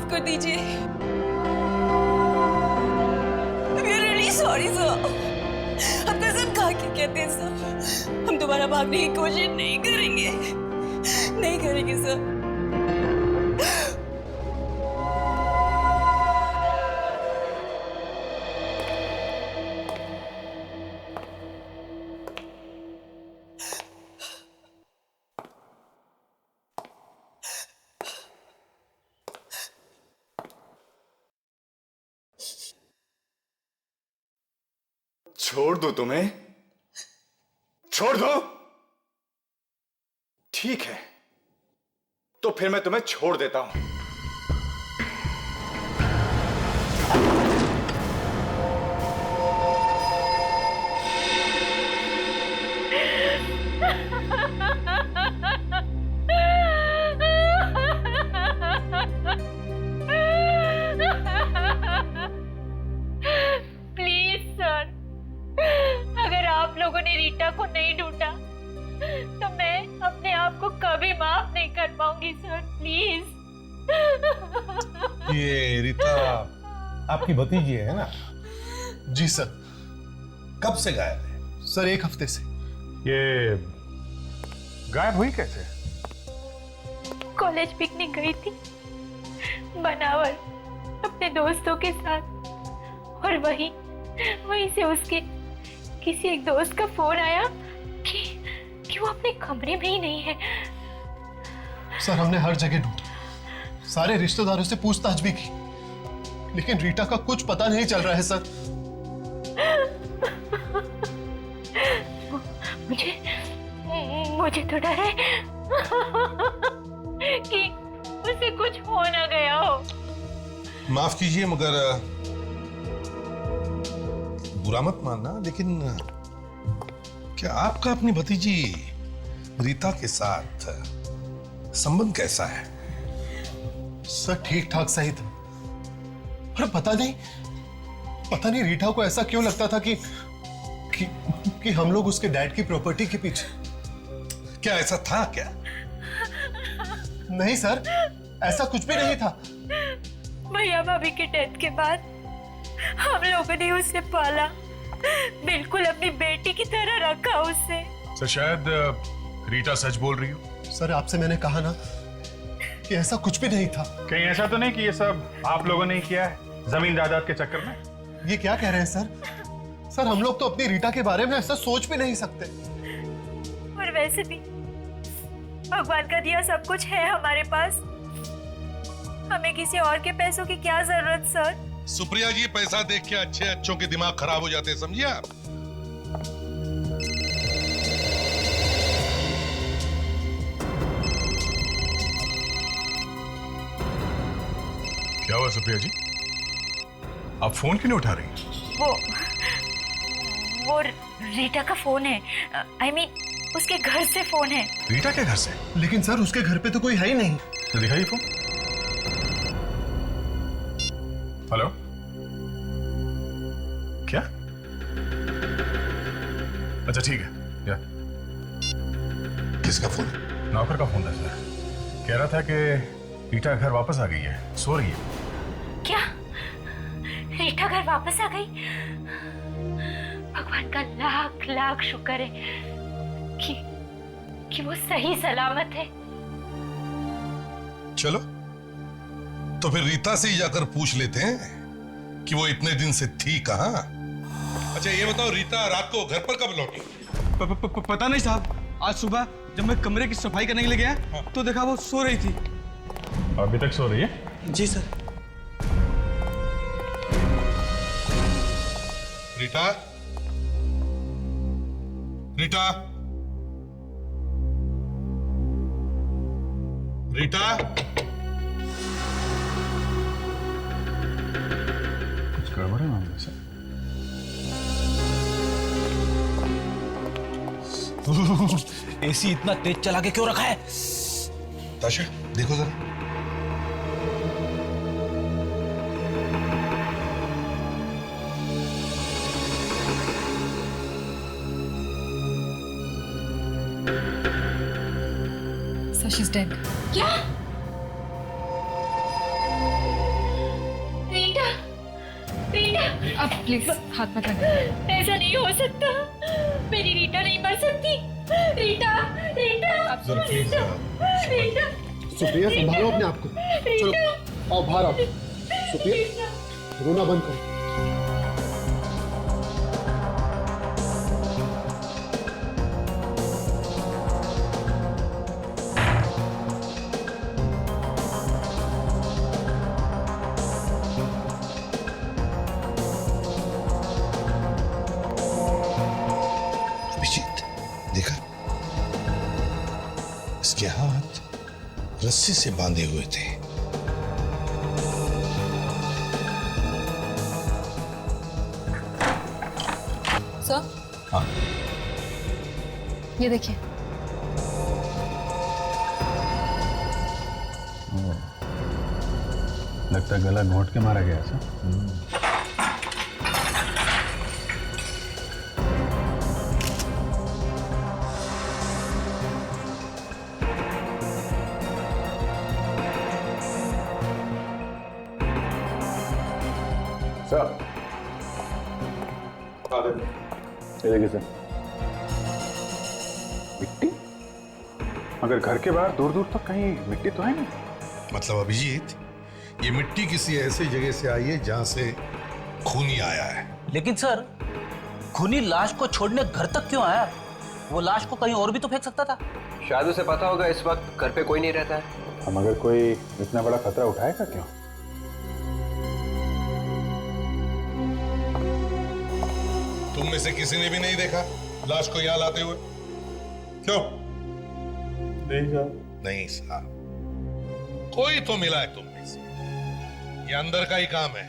माफ कर दीजिए। We are really sorry sir। हम कसम खा के कहते हैं सर, हम दोबारा भागने की कोशिश नहीं करेंगे, नहीं करेंगे सर। छोड़ दो तुम्हें, छोड़ दो। ठीक है, तो फिर मैं तुम्हें छोड़ देता हूं। प्लीज सर, अगर आप लोगों ने रीटा को नहीं ढूंढा तो मैं अपने आप को कभी माफ नहीं कर पाऊंगी सर, प्लीज। ये रीता आपकी भतीजी है ना? जी सर। कब से गायब है? सर 1 हफ्ते से। ये गायब हुई कैसे? कॉलेज पिकनिक गई थी बनावर अपने दोस्तों के साथ, और वहीं से उसके किसी एक दोस्त का फोन आया कि वो अपने कमरे में ही नहीं है। सर हमने हर जगह ढूंढा, सारे रिश्तेदारों से पूछताछ भी की, लेकिन रीटा का कुछ पता नहीं चल रहा है सर। मुझे तो डर है कि उसे कुछ हो ना गया हो। माफ कीजिए मगर बुरा मत मानना, लेकिन क्या आपका अपनी भतीजी रीता के साथ संबंध कैसा है? सर ठीक ठाक सही था, पर पता नहीं रीटा को ऐसा क्यों लगता था कि हम लोग उसके डैड की प्रॉपर्टी के पीछे। क्या ऐसा था क्या? नहीं सर, ऐसा कुछ भी नहीं था। भैया भाभी के डेथ के बाद हम लोगों ने उसे पाला, बिल्कुल अपनी बेटी की तरह रखा उसे। सर शायद रीटा सच बोल रही हो। सर आपसे मैंने कहा ना कि ऐसा कुछ भी नहीं था। कहीं ऐसा तो नहीं कि ये सब आप लोगों ने किया है जमीन जायदाद के चक्कर में? ये क्या कह रहे हैं सर? सर हम लोग तो अपनी रीटा के बारे में ऐसा सोच भी नहीं सकते। और वैसे भी भगवान का दिया सब कुछ है हमारे पास, हमें किसी और के पैसों की क्या जरूरत सर। सुप्रिया जी, पैसा देख के अच्छों के दिमाग खराब हो जाते हैं, समझिए आप। क्या हुआ सुप्रिया जी, आप फोन क्यों नहीं उठा रही? वो रीटा का फोन है, I mean, उसके घर से फोन है। रीटा के घर से? लेकिन सर उसके घर पे तो कोई है ही नहीं। तो दिखाइए फोन। हेलो, क्या? अच्छा ठीक है, क्या? किसका फोन? नौकर का फोन था सर, कह रहा था कि रीटा घर वापस आ गई है, सो रही है। क्या रीटा घर वापस आ गई? भगवान का लाख लाख शुक्र है कि वो सही सलामत है। चलो तो फिर रीता से ही जाकर पूछ लेते हैं कि वो इतने दिन से थी कहां। अच्छा ये बताओ, रीता रात को घर पर कब लौटी? पता नहीं साहब, आज सुबह जब मैं कमरे की सफाई करने के लिए गया तो देखा वो सो रही थी। अभी तक सो रही है? जी सर। रीटा, रीटा, रीटा, कुछ गड़बड़ है मामले से? एसी इतना तेज चला के क्यों रखा है? ताशा देखो जरा। So she's dead. क्या? अब प्लीज हाथ मत लगाइए। ऐसा नहीं हो सकता। मेरी रीटा नहीं मर सकती। रीटा, रीटा, जरा प्लीज रीटा, सुप्रिया, संभालो अपने आप को। चलो आओ बाहर आओ। सुप्रिया, रोना बंद करो। अभिजीत, देखा, इसके हाथ रस्सी से बांधे हुए थे। सर, हाँ, ये देखिए। लगता है गला घोंट के मारा गया ऐसा। सर, ये देखिए सर, मिट्टी। मगर घर के बाहर दूर दूर तक कहीं मिट्टी तो है नहीं। मतलब अभिजीत, ये मिट्टी किसी ऐसी जगह से आई है जहां से खून ही आया है। लेकिन सर, खूनी लाश को छोड़ने घर तक क्यों आया? वो लाश को कहीं और भी तो फेंक सकता था। शायद उसे पता होगा इस वक्त घर पे कोई नहीं रहता है। हम अगर कोई इतना बड़ा खतरा उठाएगा क्यों? तुम में से किसी ने भी नहीं देखा लाश को यहां लाते हुए? क्यों? नहीं साहब। नहीं साहब, कोई तो मिला है तुम में से। ये अंदर का ही काम है,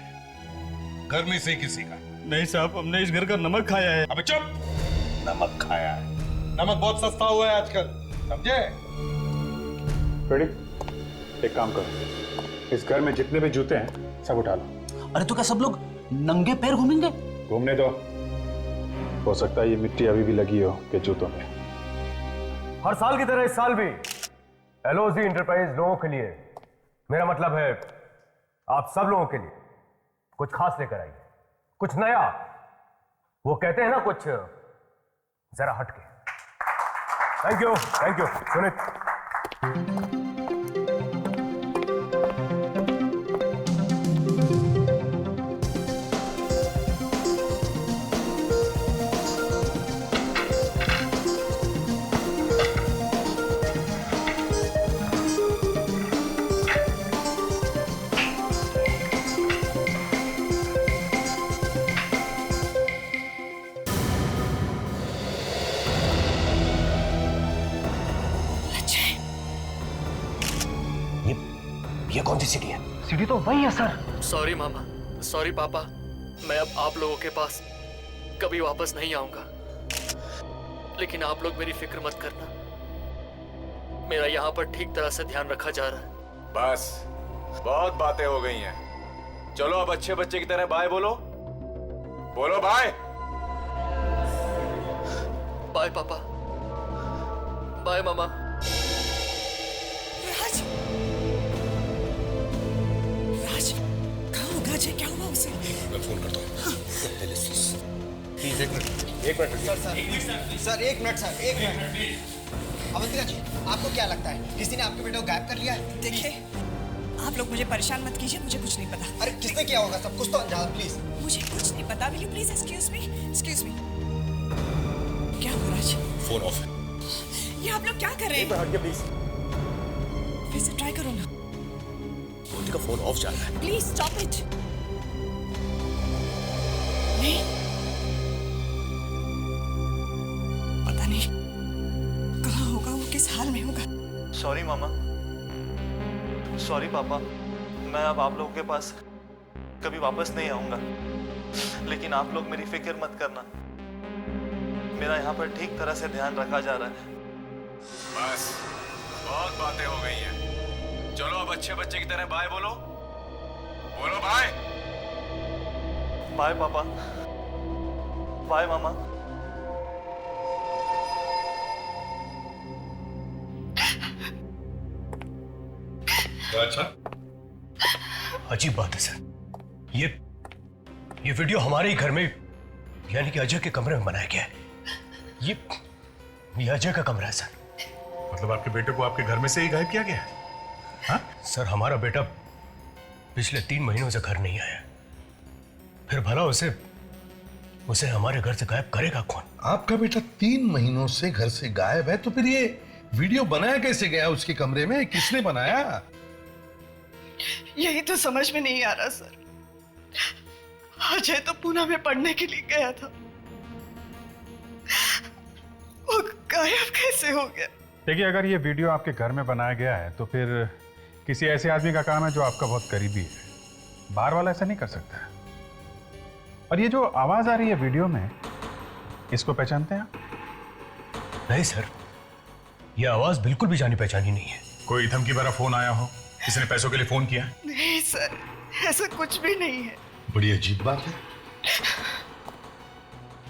घर में से किसी का। नहीं साहब, हमने इस घर का नमक खाया है। अबे चुप! नमक खाया है? नमक बहुत सस्ता हुआ है आजकल, समझे? रेडी? एक काम करो, इस घर में जितने भी जूते हैं सब उठा लो। अरे तो क्या सब लोग नंगे पैर घूमेंगे? घूमने दो, हो सकता है ये मिट्टी अभी भी लगी हो के जूतों में। हर साल की तरह इस साल भी एलओजी इंटरप्राइज लोगों के लिए, मेरा मतलब है आप सब लोगों के लिए कुछ खास लेकर आइए, कुछ नया। वो कहते हैं ना, कुछ जरा हटके। Thank you Sunit. ये कौन सी सीढ़ी है? सीढ़ी तो वही है सर। सॉरी मामा, सॉरी पापा, मैं अब आप लोगों के पास कभी वापस नहीं आऊंगा। लेकिन आप लोग मेरी फिक्र मत करना, मेरा यहाँ पर ठीक तरह से ध्यान रखा जा रहा है। बस बहुत बातें हो गई हैं, चलो अब अच्छे बच्चे की तरह बाय बोलो। बोलो बाय। बाय पापा, बाय मामा। राज, राज, कहाँ होगा अजय? क्या हुआ उसे? मैं फोन करता हूँ। प्लीज एक मिनट सर, एक मिनट सर, एक मिनट। अवंतिका जी, आपको क्या लगता है किसी ने आपके बेटे को गायब कर लिया है? देखिए, आप लोग मुझे परेशान मत कीजिए, मुझे कुछ नहीं पता। अरे किसने किया होगा? सब कुछ तो अंजान, प्लीज। मुझे कुछ नहीं पता। Will you please excuse me? Excuse me. क्या हुआ राज? फोन ऑफ है। ये आप लोग क्या कर रहे हैं? हटिए प्लीज। फिर से ट्राई करो ना। का फोन ऑफ जा रहा है। Please stop it. नहीं, पता नहीं कहाँ होगा वो, किस हाल में होगा। सॉरी मामा, सॉरी पापा, मैं अब आप लोगों के पास कभी वापस नहीं आऊंगा। लेकिन आप लोग मेरी फिक्र मत करना, मेरा यहाँ पर ठीक तरह से ध्यान रखा जा रहा है। बस बहुत बातें हो गई हैं, चलो अब अच्छे बच्चे की तरह बाय बोलो। बोलो बाय। बाय पापा, बाय मामा। अच्छा, अजीब बात है सर, ये वीडियो हमारे ही घर में, यानी कि अजय के कमरे में बनाया गया है। ये अजय का कमरा है सर। मतलब आपके बेटे को आपके घर में से ही गायब किया गया है? हाँ? सर हमारा बेटा पिछले 3 महीनों से घर नहीं आया, फिर भला उसे हमारे घर से गायब करेगा कौन? आपका बेटा 3 महीनों से घर से गायब है, तो फिर ये वीडियो बनाया कैसे गया उसके कमरे में? किसने बनाया? यही तो समझ में नहीं आ रहा सर। अजय तो पूना में पढ़ने के लिए गया था, वो गायब कैसे हो गया? देखिए, अगर ये वीडियो आपके घर में बनाया गया है तो फिर किसी ऐसे आदमी का काम है जो आपका बहुत करीबी है। बाहर वाला ऐसा नहीं कर सकता है। और ये जो आवाज आ रही है वीडियो में, इसको पहचानते हैं आप? नहीं सर, ये आवाज बिल्कुल भी जानी पहचानी नहीं है। कोई धमकी भरा फोन आया हो? किसी ने पैसों के लिए फोन किया? नहीं सर, ऐसा कुछ भी नहीं है। बड़ी अजीब बात है।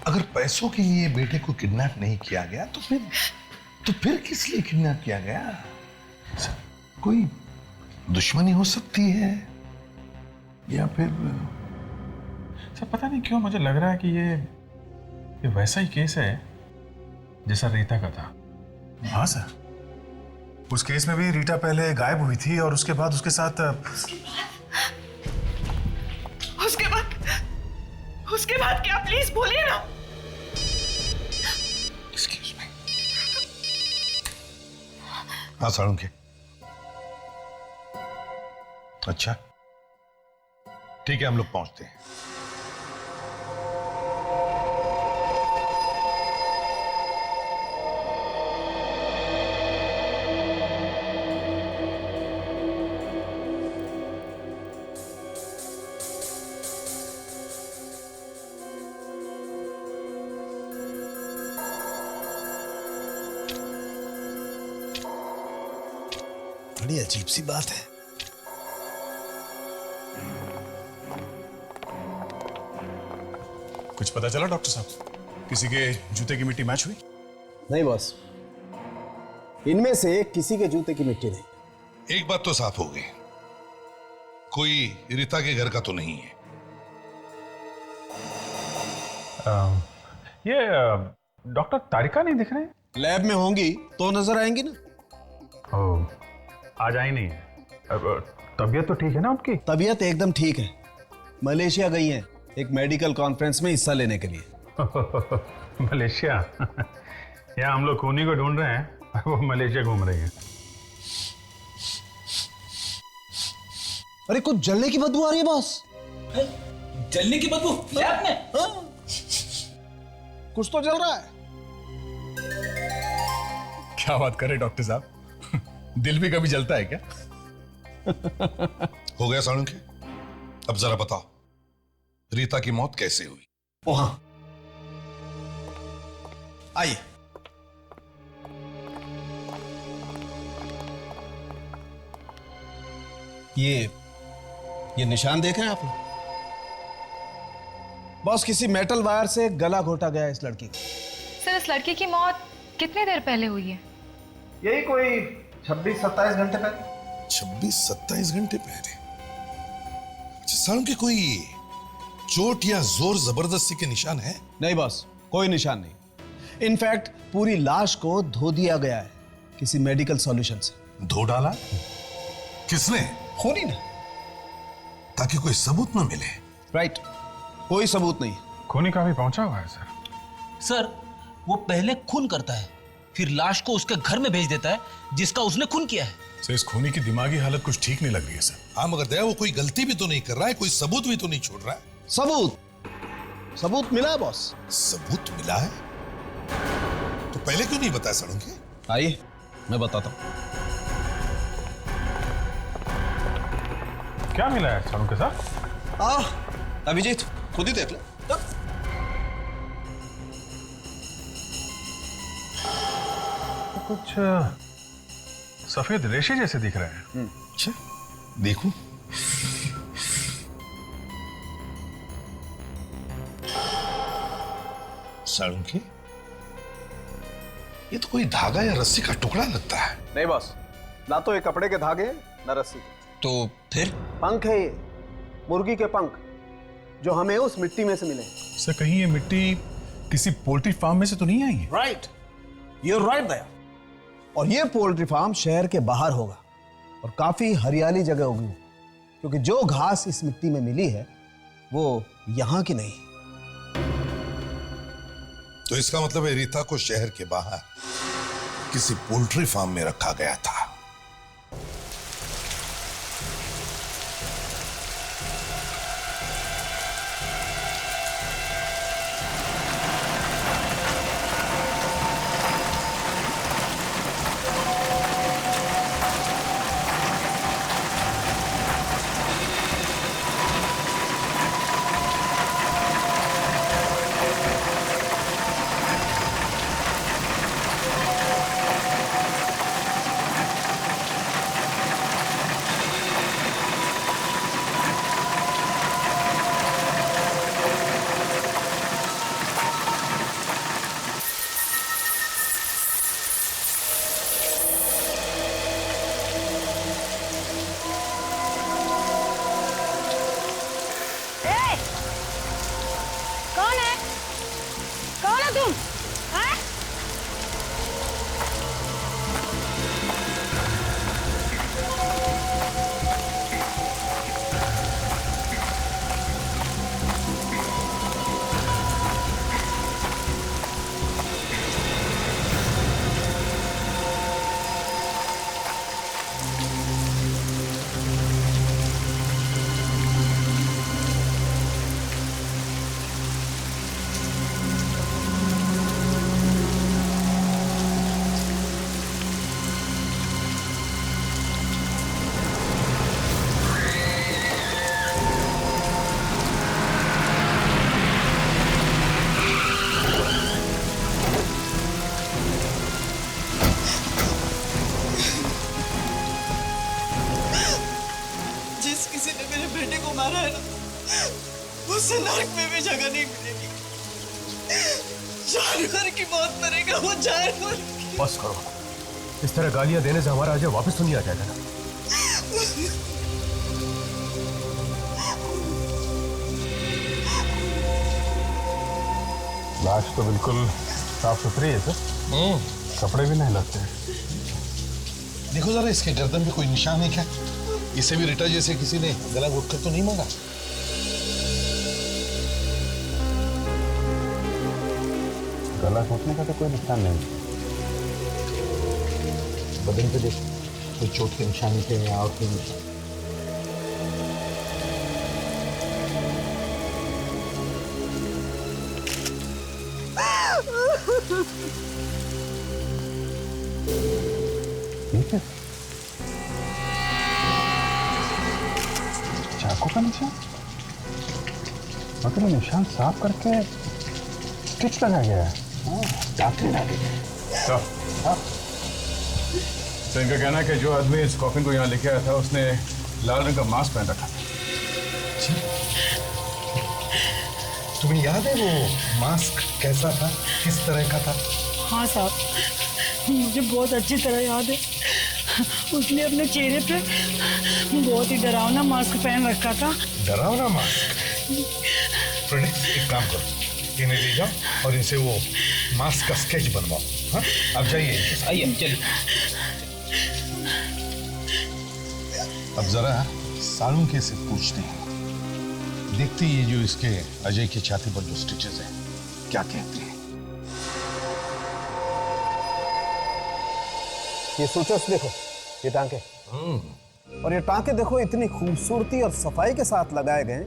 अगर पैसों के लिए बेटे को किडनैप नहीं किया गया तो फिर किस लिए किडनैप किया गया? कोई दुश्मनी हो सकती है, या फिर सर पता नहीं क्यों मुझे लग रहा है कि ये वैसा ही केस है जैसा रीता का था। हाँ सर, उस केस में भी रीटा पहले गायब हुई थी और उसके बाद उसके साथ उसके बाद क्या? प्लीज बोलिए ना। Excuse me. हाँ साळुंखे। अच्छा ठीक है, हम लोग पहुंचते हैं। बड़ी अजीब सी बात है। कुछ पता चला डॉक्टर साहब? किसी के जूते की मिट्टी मैच हुई? नहीं बॉस, इनमें से किसी के जूते की मिट्टी नहीं। एक बात तो साफ हो गई, कोई रीता के घर का तो नहीं है। ये डॉक्टर तारिका नहीं दिख रहे? लैब में होंगी तो नजर आएंगी ना। ओह, आज आई नहीं है। तबीयत तो ठीक है ना उनकी? तबीयत एकदम ठीक है। मलेशिया गई हैं एक मेडिकल कॉन्फ्रेंस में हिस्सा लेने के लिए। मलेशिया? यहाँ हम लोग खूनी को ढूंढ रहे हैं, वो मलेशिया घूम रही है। अरे कुछ जलने की बदबू आ रही है बॉस। जलने की बदबू लैब में? कुछ तो जल रहा है। क्या बात करे डॉक्टर साहब, दिल भी कभी जलता है क्या? हो गया साळुंखे? अब जरा बताओ, रीता की मौत कैसे हुई? वहां आइए। ये निशान देखे हैं आपने? बॉस, किसी मेटल वायर से गला घोटा गया इस लड़की का। सर, इस लड़की की मौत कितनी देर पहले हुई है? यही कोई 26-27 घंटे पहले। 26-27 घंटे पहले? अच्छा साळुंखे, कोई चोट या जोर जबरदस्ती के निशान है? नहीं बॉस, कोई निशान नहीं। इनफैक्ट पूरी लाश को धो दिया गया है किसी मेडिकल सॉल्यूशन से। धो डाला? किसने? खूनी ने। ताकि कोई सबूत न मिले। राइट, कोई सबूत नहीं। खूनी का भी पहुंचा हुआ है सर। सर, वो पहले खून करता है, फिर लाश को उसके घर में भेज देता है जिसका उसने खून किया है। सर, इस खूनी की दिमागी हालत कुछ ठीक नहीं लग रही है सर। हाँ मगर दया, वो कोई गलती भी तो नहीं कर रहा है, कोई सबूत भी तो नहीं छोड़ रहा है। सबूत मिला है बॉस। सबूत मिला है? तो पहले क्यों नहीं बताया साळुंखे? आइए मैं बताता हूं। क्या मिला है साळुंखे साहब? अभिजीत खुद ही देख लो। तो कुछ सफेद रेशे जैसे दिख रहे हैं। अच्छा देखो। साळुंखे, ये तो कोई धागा या रस्सी का टुकड़ा लगता है। नहीं बॉस, ना तो ये कपड़े के धागे ना रस्सी के। तो फिर? पंख है ये, मुर्गी के पंख। जो हमें उस मिट्टी में से मिले। सर कहीं ये मिट्टी किसी पोल्ट्री फार्म में से तो नहीं आई है? राइट, यू राइट दया। और ये पोल्ट्री फार्म शहर के बाहर होगा और काफी हरियाली जगह होगी, क्योंकि जो घास इस मिट्टी में मिली है वो यहां की नहीं। तो इसका मतलब है रीता को शहर के बाहर किसी पोल्ट्री फार्म में रखा गया था। उसे नरक में भी जगह नहीं मिलेगी। जानवर की मौत मरेगा वो जानवर। बस करो, इस तरह गालियां देने से हमारा अजय वापस तो नहीं आ जाएगा ना? लाश तो बिल्कुल साफ सुथरी है सर, कपड़े भी नहीं लगते हैं। देखो जरा इसके गर्दन पे कोई निशान है क्या? इसे भी रिटा जैसे किसी ने गला घोटकर तो नहीं मारा? गला घोटने का तो कोई निशान नहीं। बदन पे देखो, कोई चोट के निशान थे या और कोई निशान? ठीक है, चाकू का निशान, मतलब निशान साफ करके स्टिच लगा गया है। डॉक्टर लगा गया। तो इनका कहना है कि जो आदमी इस कॉफिन को यहाँ लेके आया था उसने लाल रंग का मास्क पहन रखा था। तुम्हें याद है वो मास्क कैसा था, किस तरह का था? हाँ साहब, मुझे बहुत अच्छी तरह याद है। उसने अपने चेहरे पे बहुत ही डरावना मास्क पहन रखा था। डरावना मास्क? प्रोडिक्स, एक काम करो, इन्हें ले जाओ और इनसे वो मास्क का स्केच बनवाओ। हाँ, अब जाइए। आइए चलिए। अब जरा सालुंके से पूछते हैं, देखते ही जो इसके अजय की छाती पर जो स्टिचेस हैं क्या कहते हैं। ये सूचस देखो, ये टांके, और ये टांके देखो इतनी खूबसूरती और सफाई के साथ लगाए गए,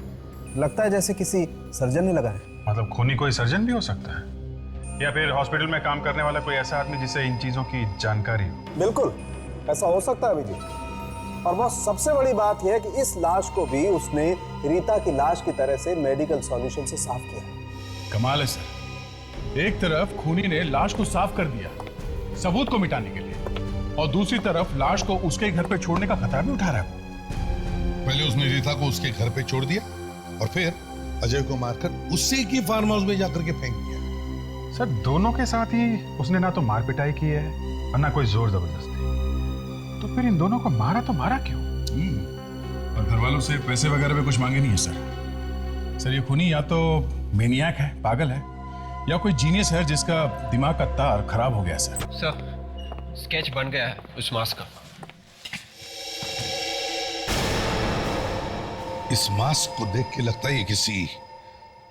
लगता है जैसे किसी सर्जन ने लगाए। मतलब खूनी कोई सर्जन भी हो सकता है, या फिर हॉस्पिटल में काम करने वाला कोई ऐसा आदमी जिसे इन चीजों की जानकारी हो। बिल्कुल ऐसा हो सकता है अभिजीत। और वो सबसे बड़ी बात यह है कि इस लाश को भी उसने रीता की लाश की तरह से मेडिकल सॉल्यूशन से साफ किया। कमाल है सर, एक तरफ खूनी ने लाश को साफ कर दिया सबूत को मिटाने के लिए, और दूसरी तरफ लाश को उसके घर पे छोड़ने का खतरा भी उठा रहा है। पहले उसने रीता को उसके घर पे छोड़ दिया और फिर अजय को मारकर उससे की फार्म हाउस में जाकर के फेंक दिया। सर दोनों के साथ ही उसने ना तो मार पिटाई की है और ना कोई जोर जबरदस्ती, तो फिर इन दोनों को मारा तो मारा क्यों? और घर वालों से पैसे वगैरह भी कुछ मांगे नहीं है सर। सर ये खूनी या तो मेनियाक है, पागल है, या कोई जीनियस है जिसका दिमाग का तार खराब हो गया सर। सर स्केच बन गया है उस मास्क का। इस मास्क को देख के लगता है ये किसी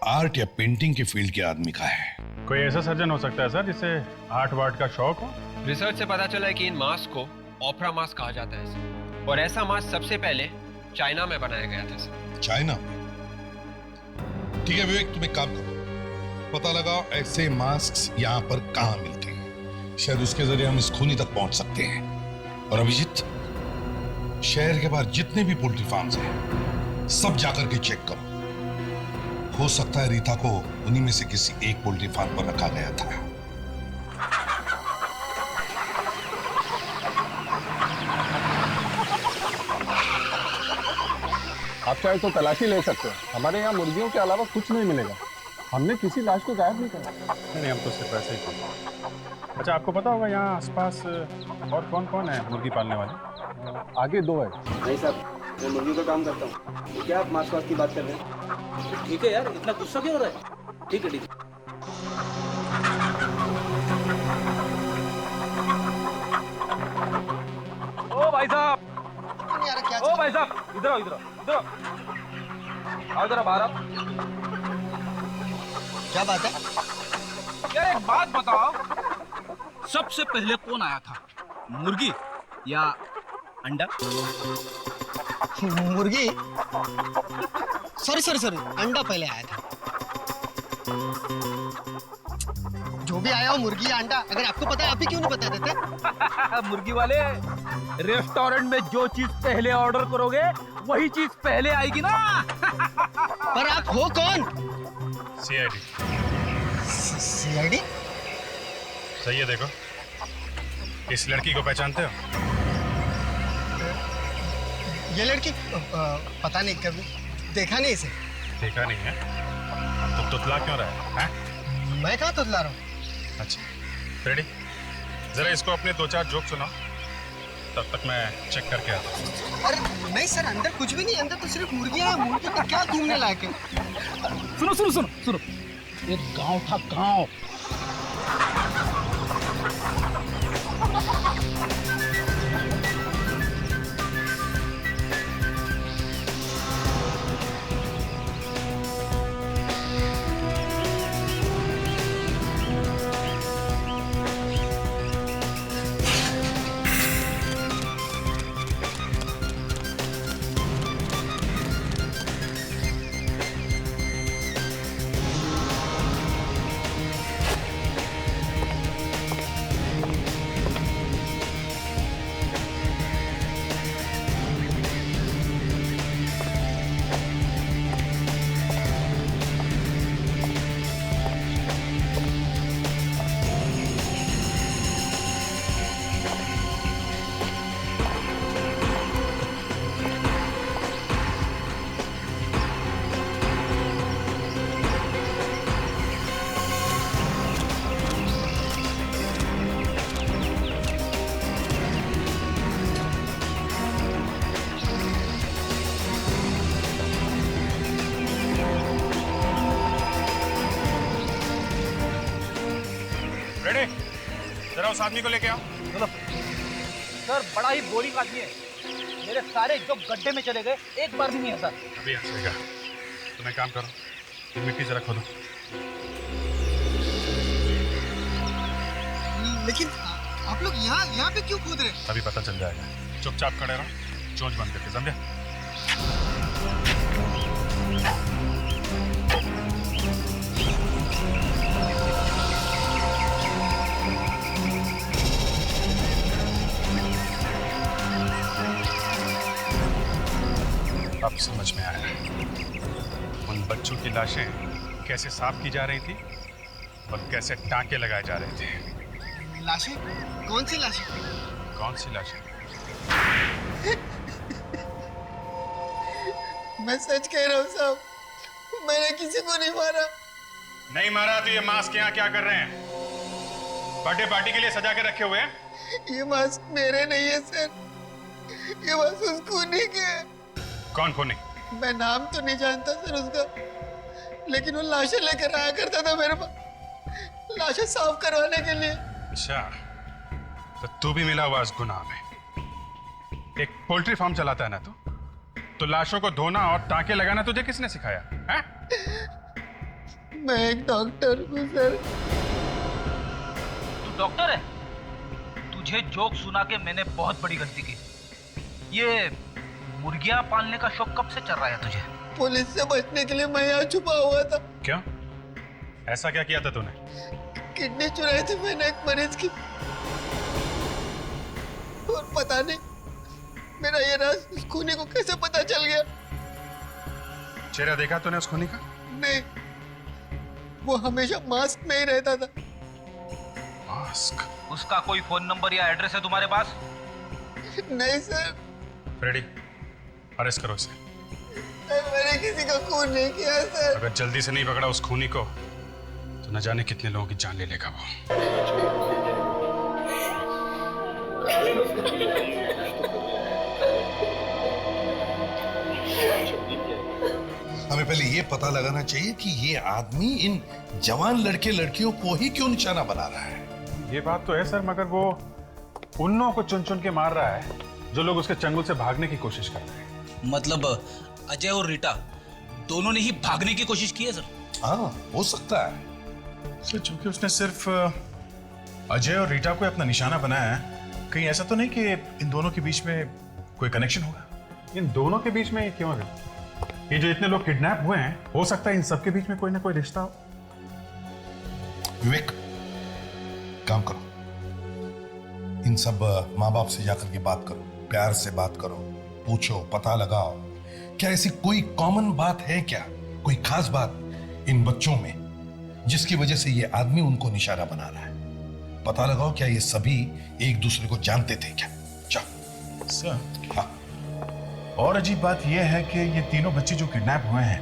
आर्ट या पेंटिंग के फील्ड के आदमी का है। कोई ऐसा सर्जन हो सकता है सर जिसे आर्ट वार्ट का शौक हो? रिसर्च से पता चला है कि इन मास्क को ओपरा मास्क कहा जाता है सर, और ऐसा मास्क सबसे पहले चाइना में बनाया गया था सर। चाइना? ठीक है विवेक, तुम एक काम करो, पता लगाओ ऐसे मास्क यहाँ पर कहाँ मिलते हैं, शायद उसके जरिए हम इस खूनी तक पहुंच सकते हैं। और अभिजीत, शहर के बाहर जितने भी पोल्ट्री फार्म्स हैं सब जाकर के चेक करो, हो सकता है रीता को उन्हीं में से किसी एक पोल्ट्री फार्म पर रखा गया था। आप चाहे तो तलाशी ले सकते हैं, हमारे यहाँ मुर्गियों के अलावा कुछ नहीं मिलेगा। हमने किसी लाश को गायब नहीं करा। नहीं, हम तो सिर्फ ऐसे ही करते। अच्छा, आपको पता होगा यहाँ आसपास और कौन कौन है मुर्गी पालने वाले? आगे 2 है। नहीं साहब, मैं मुर्गी का काम करता हूँ। तो क्या आप मांस वास की बात कर रहे हैं? ठीक है यार, इतना गुस्सा क्यों हो रहा है? ठीक है ठीक है। ओ भाई साहब, ओ भाई साहब, इधर आओ, इधर आओ, इधर आओ, जरा बाहर आओ। क्या बात है? यार एक बात बताओ, सबसे पहले कौन आया था, मुर्गी या अंडा? मुर्गी? सॉरी, अंडा पहले आया था। जो भी आया हो, मुर्गी या अंडा, अगर आपको पता है आप ही क्यों नहीं बता देते? मुर्गी वाले, रेस्टोरेंट में जो चीज पहले ऑर्डर करोगे वही चीज पहले आएगी ना। पर आप हो कौन? सीआईडी। सीआईडी? सही है, देखो इस लड़की को पहचानते हो? ये लड़की? पता नहीं, कभी देखा नहीं इसे। देखा नहीं है तो तुतला क्यों रहा है? मैं कहाँ तुतला रहा हूँ? अच्छा रेडी, जरा इसको अपने 2-4 जोक सुनाओ, तब तक मैं चेक करके आता हूँ। अरे नहीं सर, अंदर कुछ भी नहीं, अंदर तो सिर्फ मुर्गियाँ हैं। मुर्गी तो क्या घूमने लायक है? सुनो, एक गांव था, गांव। जरा उस आदमी को लेके आओ। चलो सर, बड़ा ही बोरिंग आदमी है, मेरे सारे जो गड्ढे में चले गए एक बार भी नहीं आता। अभी हंसेगा। तुम एक काम करो, ये मिट्टी जरा खोदो। लेकिन आप लोग यहाँ पे क्यों कूद रहे? अभी पता चल जाएगा, चुपचाप खड़े रहो, चोंच बंद करके, समझे? अब समझ में आया उन बच्चों की लाशें कैसे साफ की जा रही थी और कैसे टांके लगाए जा रहे थे। लाशें? कौन सी लाशें? कौन सी लाशें? मैं सच कह रहा हूँ साहब, मैंने किसी को नहीं मारा। नहीं मारा तो ये मास्क यहाँ क्या कर रहे हैं? बर्थडे पार्टी के लिए सजा के रखे हुए हैं? ये मास्क मेरे नहीं है सर, ये मास्क उस खूनी के है। कौन खूनी? मैं नाम तो नहीं जानता सर उसका, लेकिन वो लाशें लेकर आया करता था मेरे पास, लाशें साफ करवाने के लिए। अच्छा, तो तू भी मिला हुआ इस गुनाह में। एक पोल्ट्री फार्म चलाता है ना तू, तो लाशों को धोना और टांके लगाना तुझे किसने सिखाया है? मैं एक डॉक्टर हूँ सर। तू डॉक्टर है? तुझे जोक सुना के मैंने बहुत बड़ी गलती की। ये मुर्गियां पालने का शौक कब से चल रहा है तुझे? पुलिस से बचने के लिए मैं यहाँ छुपा हुआ था। क्यों? ऐसा क्या किया था तूने? किडनी चुराई थी मैंने एक मरीज की, और पता नहीं मेरा ये राज उस खूनी को कैसे पता चल गया। चेहरा देखा तूने उस खूनी का? नहीं, वो हमेशा मास्क में ही रहता था। मास्क? उसका कोई फोन नंबर या एड्रेस है तुम्हारे पास? नहीं सर। फ्रेडी, अरेस्ट करो इसे। मैंने किसी का खून नहीं किया सर। अगर जल्दी से नहीं पकड़ा उस खूनी को, तो न जाने कितने लोगों की जान ले लेगा वो। हमें पहले ये पता लगाना चाहिए कि ये आदमी इन जवान लड़के लड़कियों को ही क्यों निशाना बना रहा है। ये बात तो है सर, मगर वो उन लोगों को चुन चुन के मार रहा है जो लोग उसके चंगुल से भागने की कोशिश कर रहे हैं। मतलब अजय और रीटा दोनों ने ही भागने की कोशिश की है सर? हाँ, हो सकता है सर। चूंकि उसने सिर्फ अजय और रीटा को अपना निशाना बनाया है, कहीं ऐसा तो नहीं कि इन दोनों के बीच में कोई कनेक्शन होगा? इन दोनों के बीच में ये क्यों है? ये जो इतने लोग किडनैप हुए हैं, हो सकता है इन सबके बीच में कोई ना कोई रिश्ता हो। विवेक, काम करो, इन सब माँ बाप से जाकर के बात करो, प्यार से बात करो, पूछो, पता लगाओ, क्या ऐसी कोई कॉमन बात है क्या, कोई खास बात इन बच्चों में जिसकी वजह से ये आदमी उनको निशाना बना रहा है। पता लगाओ, क्या ये सभी एक दूसरे को जानते थे क्या? जाओ सर। हाँ। और अजीब बात यह है कि ये तीनों बच्चे जो किडनैप हुए हैं,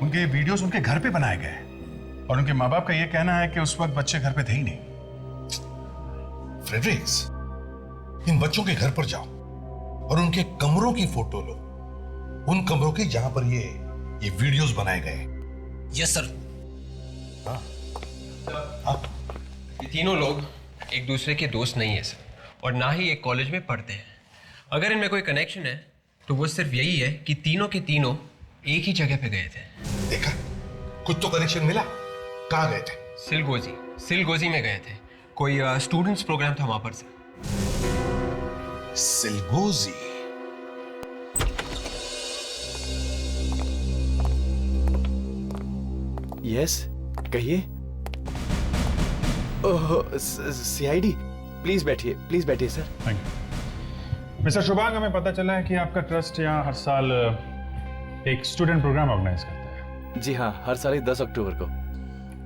उनके वीडियोस उनके घर पे बनाए गए हैं, और उनके माँ बाप का यह कहना है कि उस वक्त बच्चे घर पे थे ही नहीं। फ्रेडरिक्स, इन बच्चों के घर पर जाओ और उनके कमरों की फोटो लो, उन कमरों की जहां पर ये वीडियोस बनाए गए। Yes sir. हाँ। ये तीनों लोग एक दूसरे के दोस्त नहीं है सर, और ना ही एक कॉलेज में पढ़ते हैं। अगर इनमें कोई कनेक्शन है तो वो सिर्फ यही है कि तीनों के तीनों एक ही जगह पे गए थे। देखा, कुछ तो कनेक्शन मिला। कहाँ गए थे? सिलगोजी में गए थे। कोई स्टूडेंट्स प्रोग्राम था वहां पर सर। सिलगोजी? यस, कहिए। ओह, सीआईडी, प्लीज बैठिए sir. Thank you. Mister Shubhang, हमें पता चला है कि आपका ट्रस्ट यहाँ हर साल एक स्टूडेंट प्रोग्राम ऑर्गेनाइज करता है। जी हाँ, हर साल 10 अक्टूबर को।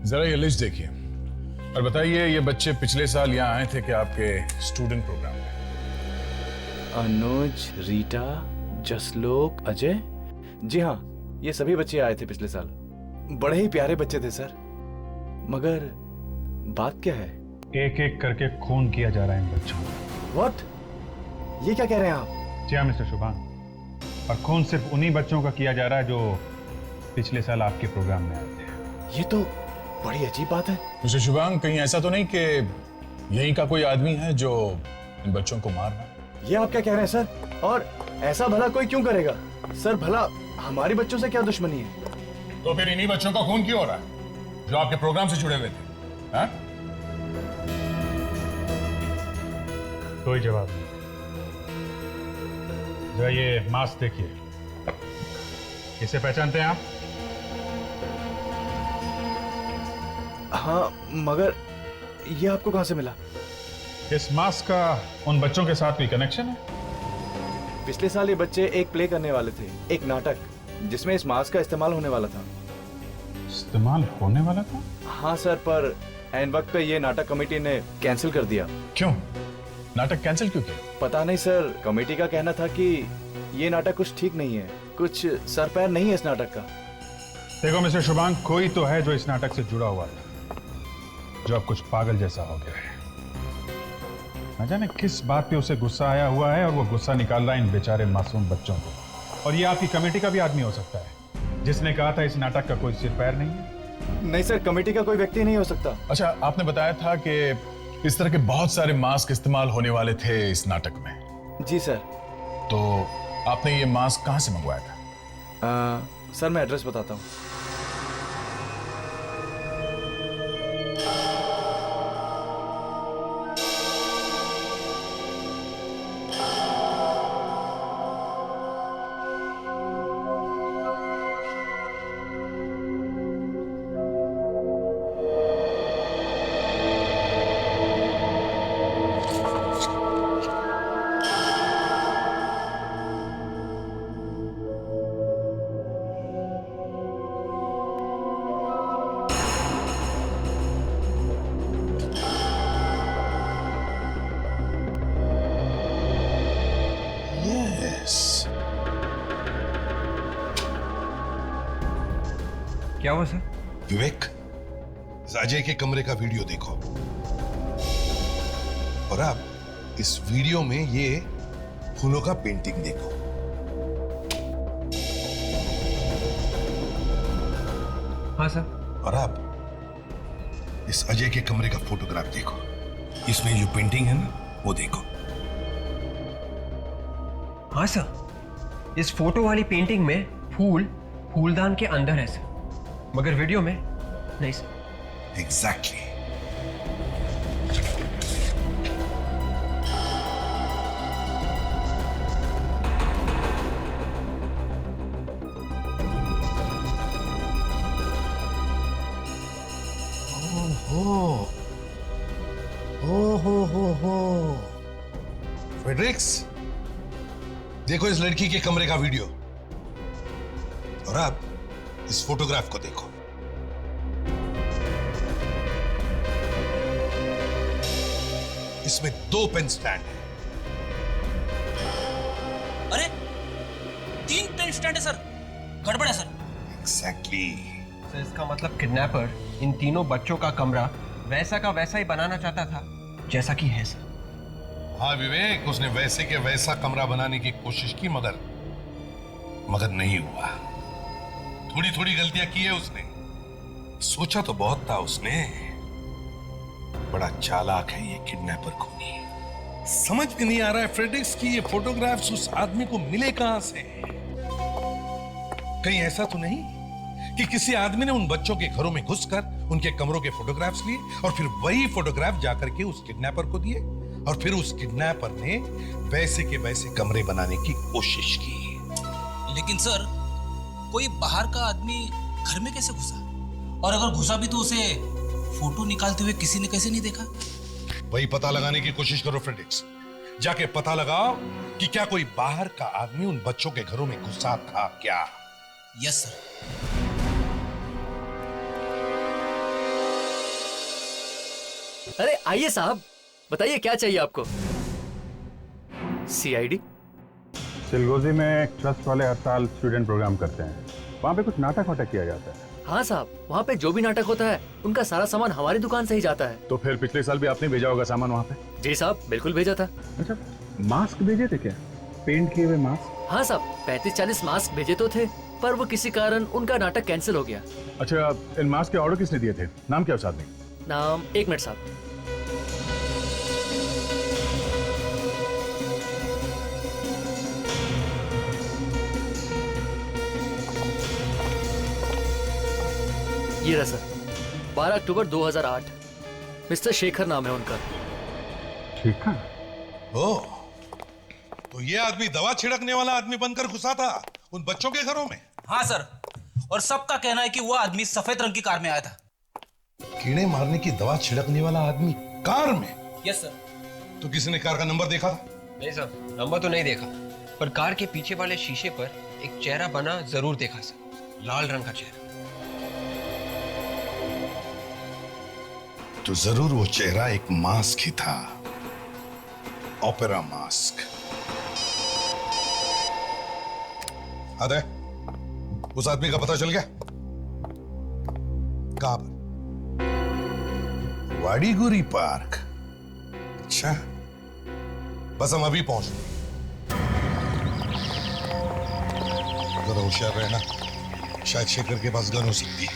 जरा ये लिस्ट देखिए और बताइए, ये बच्चे पिछले साल यहाँ आए थे कि आपके स्टूडेंट प्रोग्राम में? अनुज, रीटा, जसलोक, अजय। जी हाँ, ये सभी बच्चे आए थे पिछले साल। बड़े ही प्यारे बच्चे थे सर। मगर बात क्या है? एक एक करके खून किया जा रहा है इन बच्चों को। व्हाट? ये क्या कह रहे हैं आप? जी हाँ मिस्टर शुभांग, और खून सिर्फ उन्हीं बच्चों का किया जा रहा है जो पिछले साल आपके प्रोग्राम में आए थे। ये तो बड़ी अजीब बात है। मिस्टर शुभांग, कहीं ऐसा तो नहीं कि यहीं का कोई आदमी है जो इन बच्चों को मार रहा है? ये आप क्या कह रहे हैं सर? और ऐसा भला कोई क्यों करेगा सर? भला हमारे बच्चों से क्या दुश्मनी है? तो फिर इन्हीं बच्चों का खून क्यों हो रहा है जो आपके प्रोग्राम से जुड़े हुए थे? हाँ? कोई जवाब नहीं। जरा ये मास्क देखिए, इसे पहचानते हैं आप? हाँ, मगर ये आपको कहां से मिला? इस मास्क का उन बच्चों के साथ कोई कनेक्शन है? पिछले साल ये बच्चे एक प्ले करने वाले थे, एक नाटक, जिसमें इस मास्क का इस्तेमाल होने वाला था। इस्तेमाल होने वाला था? हाँ सर, पर ऐन वक्त पे ये नाटक कमेटी ने कैंसिल कर दिया। क्यों? नाटक कैंसिल क्यों किया? पता नहीं सर, कमेटी का कहना था कि ये नाटक कुछ ठीक नहीं है, कुछ सर पैर नहीं है इस नाटक का। देखो मिस्टर शुभांग, कोई तो है जो इस नाटक से जुड़ा हुआ था, जो अब कुछ पागल जैसा हो गया है। न जाने किस बात पे उसे गुस्सा आया हुआ है और वो गुस्सा निकाल रहा है इन बेचारे मासूम बच्चों को। और ये आपकी कमेटी का भी आदमी हो सकता है। जिसने कहा था इस नाटक का कोई सिर पैर नहीं है? नहीं सर, कमेटी का कोई व्यक्ति नहीं हो सकता। अच्छा, आपने बताया था कि इस तरह के बहुत सारे मास्क इस्तेमाल होने वाले थे इस नाटक में। जी सर। तो आपने ये मास्क कहां से मंगवाया था? सर मैं एड्रेस बताता हूँ। क्या हुआ सर? विवेक, अजय के कमरे का वीडियो देखो और अब इस वीडियो में ये फूलों का पेंटिंग देखो। हाँ सर। और अब इस अजय के कमरे का फोटोग्राफ देखो। इसमें जो पेंटिंग है ना, वो देखो। हाँ सर, इस फोटो वाली पेंटिंग में फूलदान के अंदर है सर, मगर वीडियो में नहीं सर। एग्जैक्टली। हो फ्रेडरिक्स, देखो इस लड़की के कमरे का वीडियो और अब इस फोटोग्राफ को देखो। इसमें 2 पेन स्टैंड है। अरे 3 पेन स्टैंड है सर, गड़बड़ है सर। एग्जैक्टली। सर इसका मतलब किडनैपर इन तीनों बच्चों का कमरा वैसा का वैसा ही बनाना चाहता था जैसा कि है सर। हाँ विवेक, उसने वैसे के वैसा कमरा बनाने की कोशिश की मगर नहीं हुआ। थोड़ी थोड़ी गलतियां की है उसने। सोचा तो बहुत था उसने। बड़ा चालाक है ये किडनैपर खूनी। समझ में नहीं आ रहा है फ्रेडरिक्स की ये फोटोग्राफ्स उस आदमी को मिले कहां से। कहीं ऐसा तो नहीं कि किसी आदमी ने उन बच्चों के घरों में घुसकर उनके कमरों के फोटोग्राफ्स लिए और फिर वही फोटोग्राफ जाकर के उस किडनैपर को दिए और फिर उस किडनैपर ने वैसे के वैसे कमरे बनाने की कोशिश की। लेकिन सर, कोई बाहर का आदमी घर में कैसे घुसा? और अगर घुसा भी तो उसे फोटो निकालते हुए किसी ने कैसे नहीं देखा? वही पता लगाने की कोशिश करो फ्रेडरिक्स। जाके पता लगाओ कि क्या कोई बाहर का आदमी उन बच्चों के घरों में घुसा था क्या। Yes sir. अरे आइए साहब, बताइए क्या चाहिए आपको? सीआईडी? चिलगोजी में एक ट्रस्ट वाले हर साल स्टूडेंट प्रोग्राम करते हैं। वहाँ पे कुछ नाटक वाटक किया जाता है। हाँ साहब, वहाँ पे जो भी नाटक होता है उनका सारा सामान हमारी दुकान से ही जाता है। तो फिर पिछले साल भी आपने भेजा होगा सामान वहाँ पे? जी साहब, बिल्कुल भेजा था। अच्छा, मास्क भेजे थे क्या? पेंट किए हुए मास्क? हाँ साहब, 35-40 मास्क भेजे तो थे, पर वो किसी कारण उनका नाटक कैंसिल हो गया। अच्छा, इन मास्क के ऑर्डर किसने दिए थे? नाम क्या उस आदमी? नाम 1 मिनट साहब। ये रहा सर, 12 अक्टूबर 2008। मिस्टर शेखर नाम है उनका। शेखर? ओह, तो ये आदमी दवा छिड़कने वाला आदमी बनकर घुसा था उन बच्चों के घरों में? हाँ सर, और सबका कहना है कि वो आदमी सफेद रंग की कार में आया था। कीड़े मारने की दवा छिड़कने वाला आदमी कार में? Yes sir. तो किसी ने कार का नंबर देखा था? नहीं सर, नंबर तो नहीं देखा, पर कार के पीछे वाले शीशे पर एक चेहरा बना जरूर देखा सर, लाल रंग का चेहरा। तो जरूर वो चेहरा एक मास्क ही था, ओपेरा मास्क। अरे, उस आदमी का पता चल गया? कहां पर? वाडीगुरी पार्क। अच्छा, बस हम अभी पहुंच गए। जरा होशियार रहना, शायद शेखर के पास गन हो सकती है।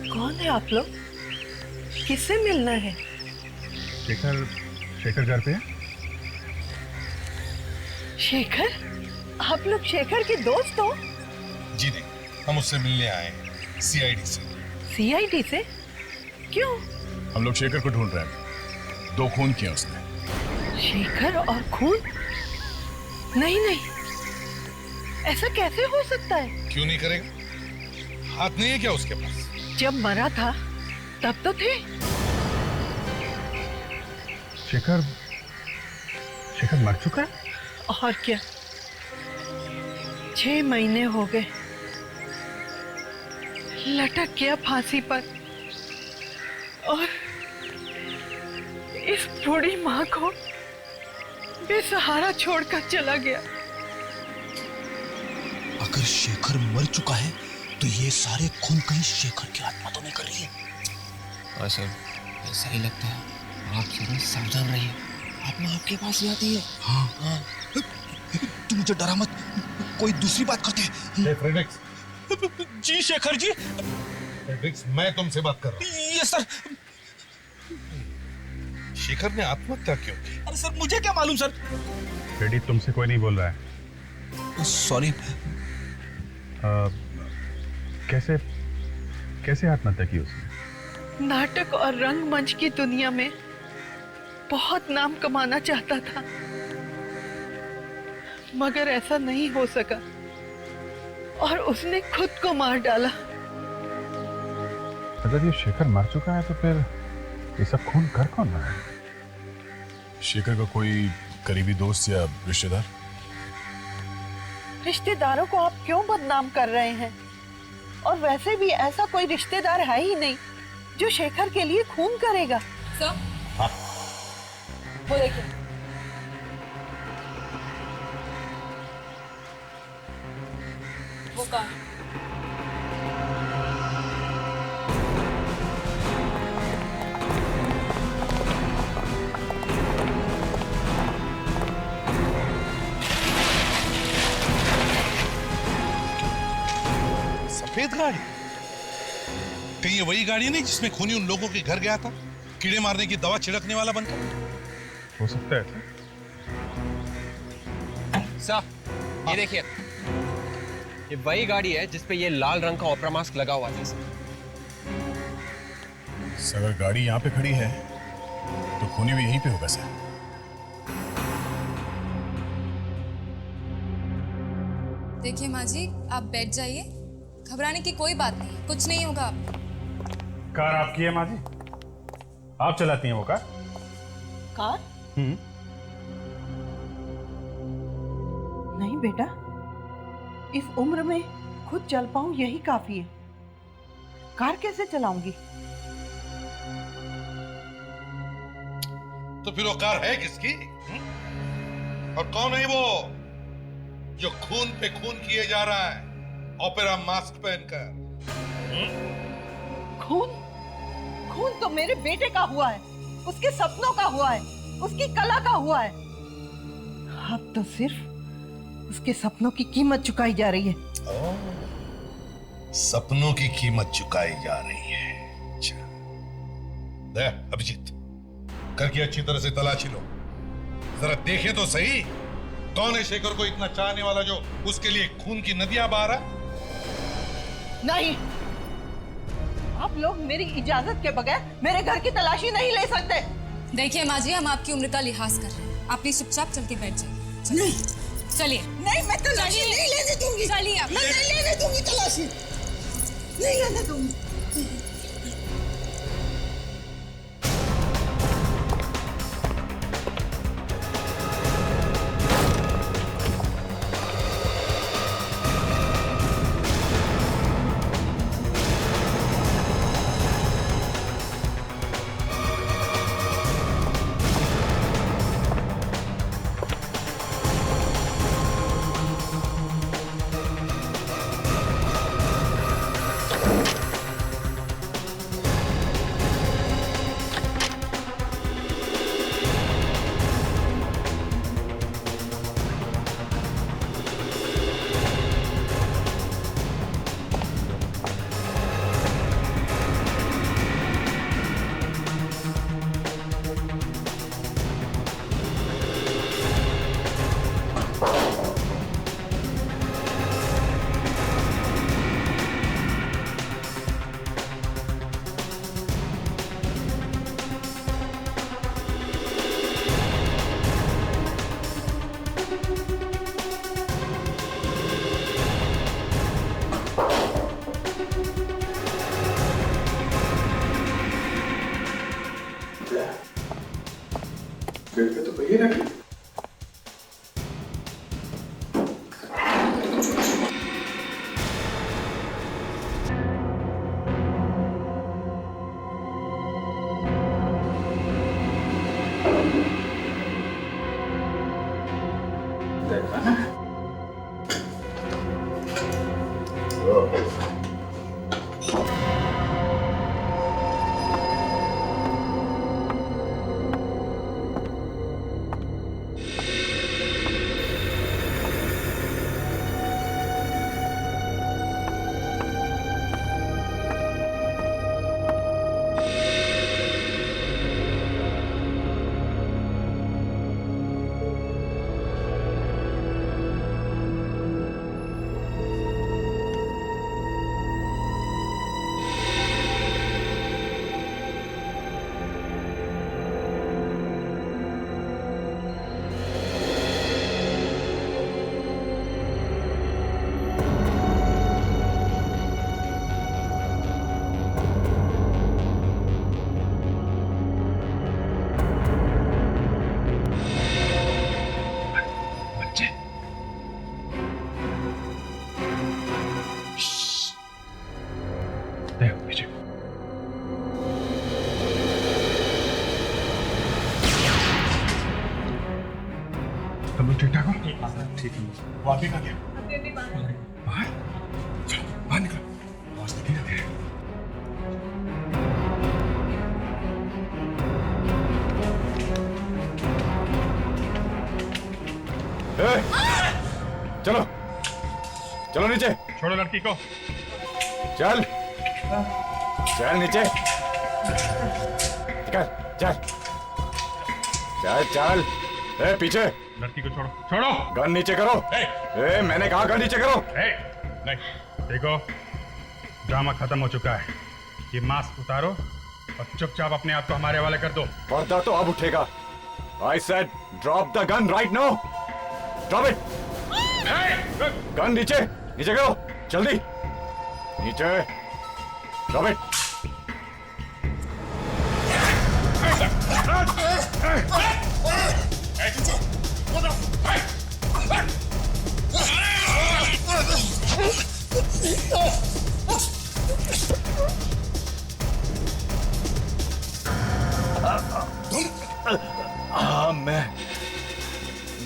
कौन है आप लोग? किससे मिलना है? शेखर घर पे है? शेखर? आप लोग शेखर के दोस्त हो? जी नहीं, हम उससे मिलने आए हैं सीआईडी से। सीआईडी से? क्यों? हम लोग शेखर को ढूंढ रहे हैं। 2 खून किए उसने। शेखर और खून? नहीं नहीं, ऐसा कैसे हो सकता है? क्यों नहीं करेगा? हाथ नहीं है क्या उसके पास? जब मरा था तब तो थे। शेखर मर चुका है? और क्या, 6 महीने हो गए, लटक गया फांसी पर, और इस बूढ़ी माँ को बेसहारा छोड़कर चला गया। अगर शेखर मर चुका है तो ये सारे खून कहीं शेखर की आत्मा तो नहीं कर रही है? हाँ सर, ऐसा ही लगता है। आप जरूर सावधान रहिए, आत्मा आपके पास ही आती है। हाँ। तू मुझे डरा मत, कोई दूसरी बात करते हैं। फ्रेडरिक्स। जी शेखर जी। फ्रेडरिक्स, मैं तुमसे बात कर रहा हूँ। Yes sir. शेखर ने आत्महत्या क्यों की? अरे सर, मुझे क्या मालूम सर। रेडी, तुमसे कोई नहीं बोल रहा है। सॉरी। कैसे आत्महत्या की उसने? नाटक और रंगमंच की दुनिया में बहुत नाम कमाना चाहता था, मगर ऐसा नहीं हो सका और उसने खुद को मार डाला। अगर ये शेखर मर चुका है तो फिर ये सब खून कर कौन रहा है? शेखर का कोई करीबी दोस्त या रिश्तेदार? रिश्तेदारों को आप क्यों बदनाम कर रहे हैं? और वैसे भी ऐसा कोई रिश्तेदार है ही नहीं जो शेखर के लिए खून करेगा। सर, हाँ? वो देखिए। वो कहाँ है? सफेद गाड़ी? कहीं ये वही गाड़ी नहीं जिसमें खूनी उन लोगों के घर गया था, कीड़े मारने की दवा छिड़कने वाला बनकर? हो सकता है सर, ये देखिए, ये वही गाड़ी है जिसपे ये लाल रंग का ऑपरा मास्क लगा हुआ था सर। अगर गाड़ी यहाँ पे खड़ी है तो खूनी भी यहीं पे होगा सर। देखिए माँ जी, आप बैठ जाइए, घबराने की कोई बात नहीं, कुछ नहीं होगा आपको। कार आपकी है माँ जी? आप चलाती हैं वो कार? कार? नहीं बेटा, इस उम्र में खुद चल पाऊं यही काफी है। कार कैसे चलाऊंगी? तो फिर वो कार है किसकी? और कौन है वो जो खून पे खून किए जा रहा है ओपेरा मास्क पहनकर? खून? खून तो मेरे बेटे का हुआ है, उसके सपनों का हुआ है, उसकी कला का हुआ है। अब तो सिर्फ उसके सपनों की कीमत चुकाई जा रही है। सपनों की कीमत चुकाई जा रही है। अच्छा, दे अभिजीत, करके अच्छी तरह से तलाशी लो, जरा देखे तो सही कौन है शेखर को इतना चाहने वाला जो उसके लिए खून की नदियां बहा रहा। नहीं, आप लोग मेरी इजाजत के बगैर मेरे घर की तलाशी नहीं ले सकते। देखिए माँ जी, हम आपकी उम्र का लिहाज कर रहे हैं, आप प्लीज चुपचाप चल के बैठ जाइए। नहीं, चलिए। नहीं, मैं तलाशी नहीं लेने दूंगी। चलिए आप। मैं नहीं लेने दूंगी तलाशी, नहीं लेने दूंगी। ये रखिए। तुम लोग ठीक ठाक हो? ठीक है। वो आप भी कहाँ गया? बाहर? चलो बाहर निकलो। आवाज नहीं आती है। चलो चलो नीचे। छोड़ो लड़की को। चल चल नीचे। चल चल चल चल। ए पीछे। लड़की को छोड़ो। छोड़ो। गन नीचे करो। ए मैंने कहा गन नीचे करो। नहीं देखो ड्रामा खत्म हो चुका है। ये मास्क उतारो और चुपचाप अपने आप को हमारे हवाले कर दो। पर्दा तो अब उठेगा। I said drop the gun right now. Drop it. Gun नीचे नीचे करो जल्दी नीचे। Drop it. हाँ मैं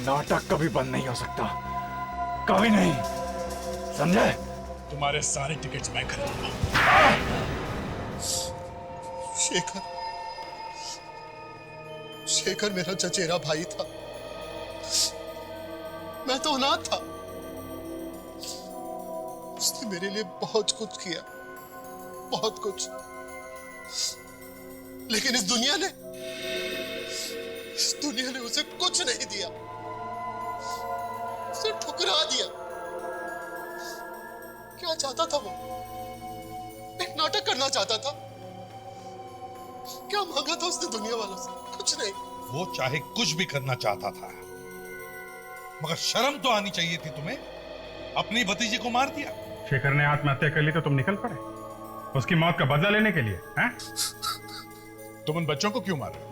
नाटक कभी बंद नहीं हो सकता, कभी नहीं, समझे? तुम्हारे सारे टिकट्स मैं खरीदूंगा। शेखर, शेखर मेरा चचेरा भाई था। मैं तो अनाथ था। उसने मेरे लिए बहुत कुछ किया, बहुत कुछ। लेकिन इस दुनिया ने उसे कुछ नहीं दिया, उसे ठुकरा दिया। क्या चाहता था वो? एक नाटक करना चाहता था। क्या मांगा था उसने दुनिया वालों से? कुछ नहीं। वो चाहे कुछ भी करना चाहता था, मगर शर्म तो आनी चाहिए थी तुम्हें। अपनी भतीजी को मार दिया। शेखर ने आत्महत्या कर ली तो तुम निकल पड़े उसकी मौत का बदला लेने के लिए, हैं? तुम उन बच्चों को क्यों मारे?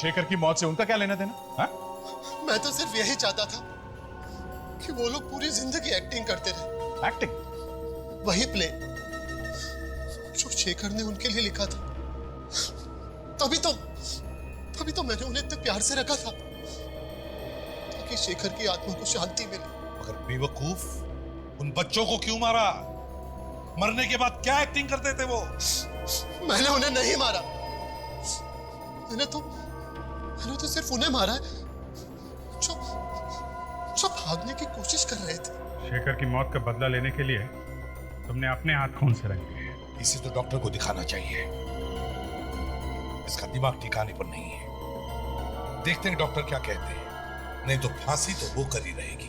शेखर की मौत से उनका क्या लेना देना? हाँ? मैं तो सिर्फ यही चाहता था कि वो लोग पूरी जिंदगी एक्टिंग करते रहे। एक्टिंग? वही प्ले जो शेखर ने उनके लिए लिखा था। तभी तो मैंने उन्हें इतने प्यार से रखा था ताकि शेखर की आत्मा को शांति मिले। मगर बेवकूफ, उन बच्चों को क्यों मारा? मरने के बाद क्या एक्टिंग करते थे वो? मैंने उन्हें नहीं मारा। मैंने तो सिर्फ उन्हें मारा है जो भागने की कोशिश कर रहे थे। शेखर की मौत का बदला लेने के लिए तुमने अपने हाथ खून से रंग लिए। इसे तो डॉक्टर को दिखाना चाहिए। इसका दिमाग ठिकाने पर नहीं है। देखते हैं डॉक्टर क्या कहते हैं। नहीं तो फांसी तो वो कर ही रहेगी।